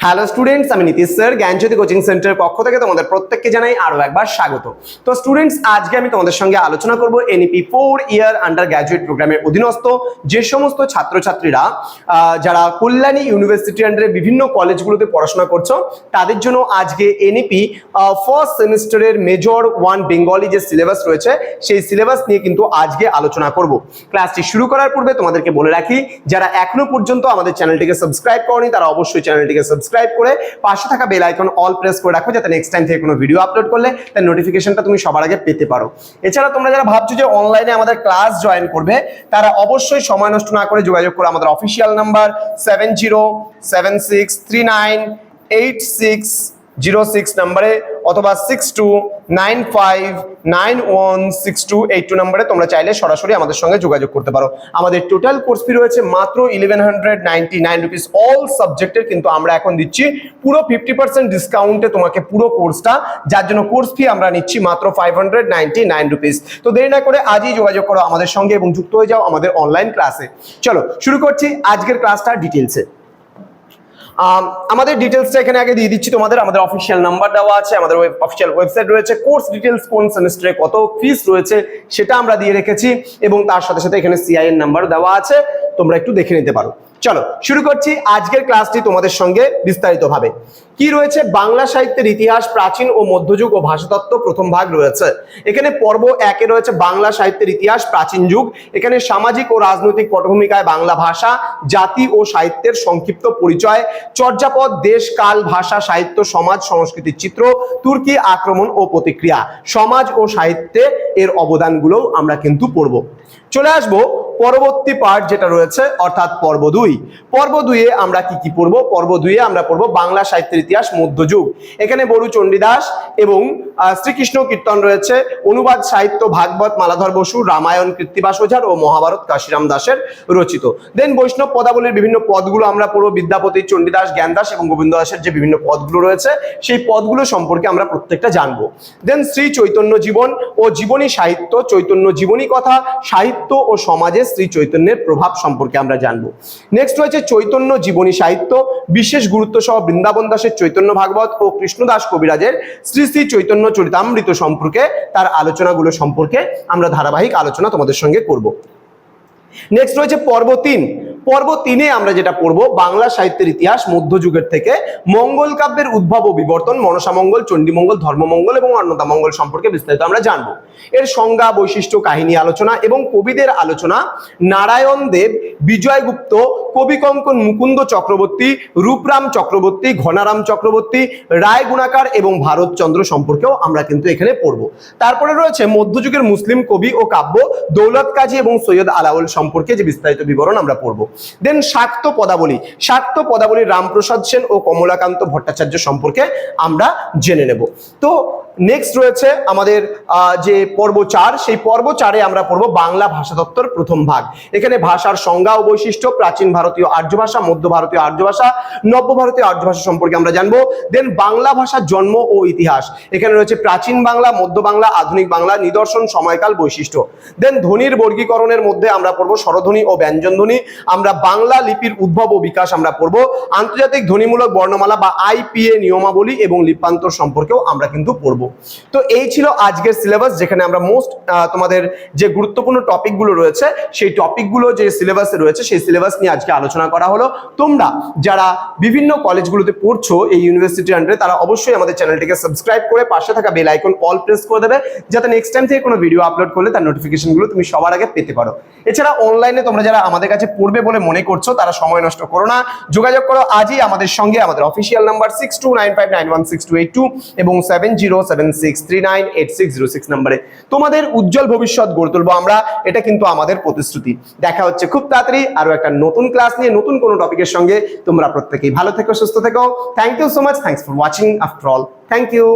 Hello students, আমি Nitish sir জ্ঞানজ্যোতি coaching সেন্টারের পক্ষ থেকে তোমাদের প্রত্যেককে জানাই আরো একবার স্বাগত। তো স্টুডেন্টস, আজকে আমি তোমাদের সঙ্গে আলোচনা করব এনইপি 4 ইয়ার আন্ডার গ্র্যাজুয়েট প্রোগ্রামের অধীনস্থ যে সমস্ত ছাত্রছাত্রীরা যারা কল্যাণী ইউনিভার্সিটি আন্ডারে বিভিন্ন কলেজগুলোতে পড়াশোনা করছো তাদের জন্য আজকে এনইপি ফার্স্ট সেমিস্টারের মেজর 1 বেঙ্গলি যে সিলেবাস রয়েছে সেই সিলেবাস নিয়ে কিন্তু আজকে আলোচনা করব। ক্লাসটি শুরু করার পূর্বে তোমাদেরকে বলে রাখি, যারা এখনো পর্যন্ত আমাদের চ্যানেলটিকে সাবস্ক্রাইব করনি তারা অবশ্যই চ্যানেলটিকে সাবস্ক্রাইব করে পাশে থাকা বেল আইকন অল প্রেস করে রাখো, যাতে নেক্সট টাইম থেকে কোনো ভিডিও আপলোড করলে তার নোটিফিকেশনটা তুমি সবার আগে পেতে পারো। এছাড়া তোমরা যারা ভাবছো যে অনলাইনে আমাদের ক্লাস জয়েন করবে তারা অবশ্যই সময় নষ্ট না করে যোগাযোগ করো আমাদের অফিসিয়াল নাম্বার 7076398606 নম্বরে অথবা 6295916282 নম্বরে তোমরা চাইলে সরাসরি আমাদের সঙ্গে যোগাযোগ করতে পারো। আমাদের টোটাল কোর্স ফি রয়েছে মাত্র 1199 রুপিস অল সাবজেক্টের, কিন্তু আমরা এখন দিচ্ছি পুরো 50% ডিসকাউন্টে তোমাকে পুরো কোর্সটা, যার জন্য কোর্স ফি আমরা নিচ্ছি মাত্র 599 রুপিস। তো দেরি না করে আজই যোগাযোগ করো আমাদের সঙ্গে এবং যুক্ত হয়ে যাও আমাদের অনলাইন ক্লাসে। চলো শুরু করছি আজকের ক্লাসটা ডিটেলসে। আমাদের ডিটেলসটা এখানে আগে দিয়ে দিচ্ছি তোমাদের। আমাদের অফিসিয়াল নাম্বার দেওয়া আছে, আমাদের অফিসিয়াল ওয়েবসাইট রয়েছে, কোর্স ডিটেলস কোন সেমিস্টারে কত ফিস রয়েছে সেটা আমরা দিয়ে রেখেছি এবং তার সাথে সাথে এখানে সিআইএন নাম্বার দেওয়া আছে, তোমরা একটু দেখে নিতে পারো। চলো শুরু করছি আজকের ক্লাসটি তোমাদের সঙ্গে বিস্তারিতভাবে। কি রয়েছে? বাংলা সাহিত্যের ইতিহাস, প্রাচীন ও মধ্যযুগ ও ভাষাতত্ত্ব প্রথম ভাগ রয়েছে। এখানে পর্ব 1-এ রয়েছে বাংলা সাহিত্যের ইতিহাস, প্রাচীন যুগ। এখানে সামাজিক ও রাজনৈতিক পটভূমিকায় বাংলা ভাষা, জাতি ও সাহিত্যের সংক্ষিপ্ত পরিচয়, চর্যাপদ, দেশ, কাল, ভাষা, সাহিত্য, সমাজ, সংস্কৃতির চিত্র, তুর্কি আক্রমণ ও প্রতিক্রিয়া, সমাজ ও সাহিত্যে এর অবদানগুলোও আমরা কিন্তু পড়ব। চলে আসবো পরবর্তী পার্ট যেটা রয়েছে, অর্থাৎ পর্ব 2। পর্ব 2-এ আমরা কি পড়বো? পর্ব 2-এ আমরা পড়বো বাংলা সাহিত্যের ইতিহাস, মধ্যযুগ। এখানে বড়ু চণ্ডীদাস এবং শ্রীকৃষ্ণ কীর্তন রয়েছে, অনুবাদ সাহিত্য ভাগবত মালাধর বসু, রামায়ণ কৃত্তিবাস ওঝার ও মহাভারত কাশিরাম দাসের রচিত। দেন বৈষ্ণব পদাবলীর বিভিন্ন পদগুলো আমরা পড়বো, বিদ্যাপতি, চণ্ডীদাস, জ্ঞানদাস এবং গোবিন্দ দাসের যে বিভিন্ন পদগুলো রয়েছে সেই পদগুলো সম্পর্কে আমরা প্রত্যেকটা জানবো। দেন শ্রী চৈতন্য জীবন ও জীবনী সাহিত্য, চৈতন্য জীবনী কথা, সাহিত্য ও সমাজে শ্রী চৈতন্যের প্রভাব সম্পর্কে আমরা জানবো। নেক্সট রয়েছে চৈতন্য জীবনী সাহিত্য, বিশেষ গুরুত্ব সহ বৃন্দাবন দাসের চৈতন্য ভাগবত ও কৃষ্ণদাস কবিরাজের শ্রী শ্রী চৈতন্য চরিতামৃত সম্পর্কে তার আলোচনাগুলো সম্পর্কে আমরা ধারাবাহিক আলোচনা তোমাদের সঙ্গে করব। নেক্সট রয়েছে পর্ব 3। পর্ব 3-এ আমরা যেটা পড়বো বাংলা সাহিত্যের ইতিহাস মধ্যযুগের থেকে মঙ্গল কাব্যের উদ্ভব ও বিবর্তন, মনসামঙ্গল, চণ্ডীমঙ্গল, ধর্মমঙ্গল এবং অন্নদামঙ্গল সম্পর্কে বিস্তারিত আমরা জানবো। এর সংজ্ঞা, বৈশিষ্ট্য, কাহিনী আলোচনা এবং কবিদের আলোচনা নারায়ণ দেব, বিজয় গুপ্ত, কবি কঙ্কন মুকুন্দ চক্রবর্তী, রূপরাম চক্রবর্তী, ঘনারাম চক্রবর্তী, রায় গুণাকার এবং ভারতচন্দ্র সম্পর্কেও আমরা কিন্তু এখানে পড়বো। তারপরে রয়েছে মধ্যযুগের মুসলিম কবি ও কাব্য, দৌলত কাজী এবং সৈয়দ আলাউল সম্পর্কে যে বিস্তারিত বিবরণ আমরা পড়বো। দেন শাক্ত পদাবলী, শাক্ত পদাবলীর রামপ্রসাদ সেন ও কমলাকান্ত ভট্টাচার্য সম্পর্কে আমরা জেনে নেব। তো নেক্সট রয়েছে আমাদের যে পর্ব 4, সেই পর্ব 4-এ আমরা পড়বো বাংলা ভাষাতত্ত্বর প্রথম ভাগ। এখানে ভাষার সংজ্ঞা ও বৈশিষ্ট্য, প্রাচীন ভারতীয় আর্য ভাষা, মধ্য ভারতীয় আর্য ভাষা, নব্য ভারতীয় আর্য ভাষা সম্পর্কে আমরা জানবো। দেন বাংলা ভাষার জন্ম ও ইতিহাস, এখানে রয়েছে প্রাচীন বাংলা, মধ্য বাংলা, আধুনিক বাংলা, নিদর্শন, সময়কাল, বৈশিষ্ট্য। দেন ধ্বনির বর্গীকরণের মধ্যে আমরা পড়বো স্বরধ্বনি ও ব্যঞ্জনধ্বনি। আমরা বাংলা লিপির উদ্ভব ও বিকাশ আমরা পড়বো। আন্তর্জাতিক ধ্বনিমূলক বর্ণমালা বা আইপিএ নিয়মাবলী এবং লিপ্যান্তর সম্পর্কেও আমরা কিন্তু পড়বো। তো এই ছিল আজকের সিলেবাস, যেখানে আমরা মোস্ট তোমাদের যে গুরুত্বপূর্ণ টপিকগুলো রয়েছে সেই টপিকগুলো যে সিলেবাসে রয়েছে সেই সিলেবাস নিয়ে আজকে আলোচনা করা হলো। তোমরা যারা বিভিন্ন কলেজগুলোতে পড়ছো এই ইউনিভার্সিটির আন্ডারে তারা অবশ্যই আমাদের চ্যানেলটিকে সাবস্ক্রাইব করে পাশে থাকা বেল আইকন অল প্রেস করে দেবে, যাতে নেক্সট টাইম থেকে কোনো ভিডিও আপলোড করলে তার নোটিফিকেশনগুলো তুমি সবার আগে পেতে পারো। এছাড়া অনলাইনে তোমরা যারা আমাদের কাছে পড়বে বলে মনে করছো তারা সময় নষ্ট করো না, যোগাযোগ করো আজই আমাদের সঙ্গে। আমাদের অফিসিয়াল নাম্বার 6295916282 এবং 7076398606 নম্বরে তোমাদের উজ্জ্বল ভবিষ্যৎ গড়ে তুলবো আমরা, এটা কিন্তু আমাদের প্রতিশ্রুতি। দেখা হচ্ছে খুব তাড়াতাড়ি আরো একটা নতুন ক্লাস নিয়ে, নতুন কোনো টপিকের সঙ্গে। তোমরা প্রত্যেকেই ভালো থেকো, সুস্থ থেকো। Thank you so much, thanks for watching after all, thank you.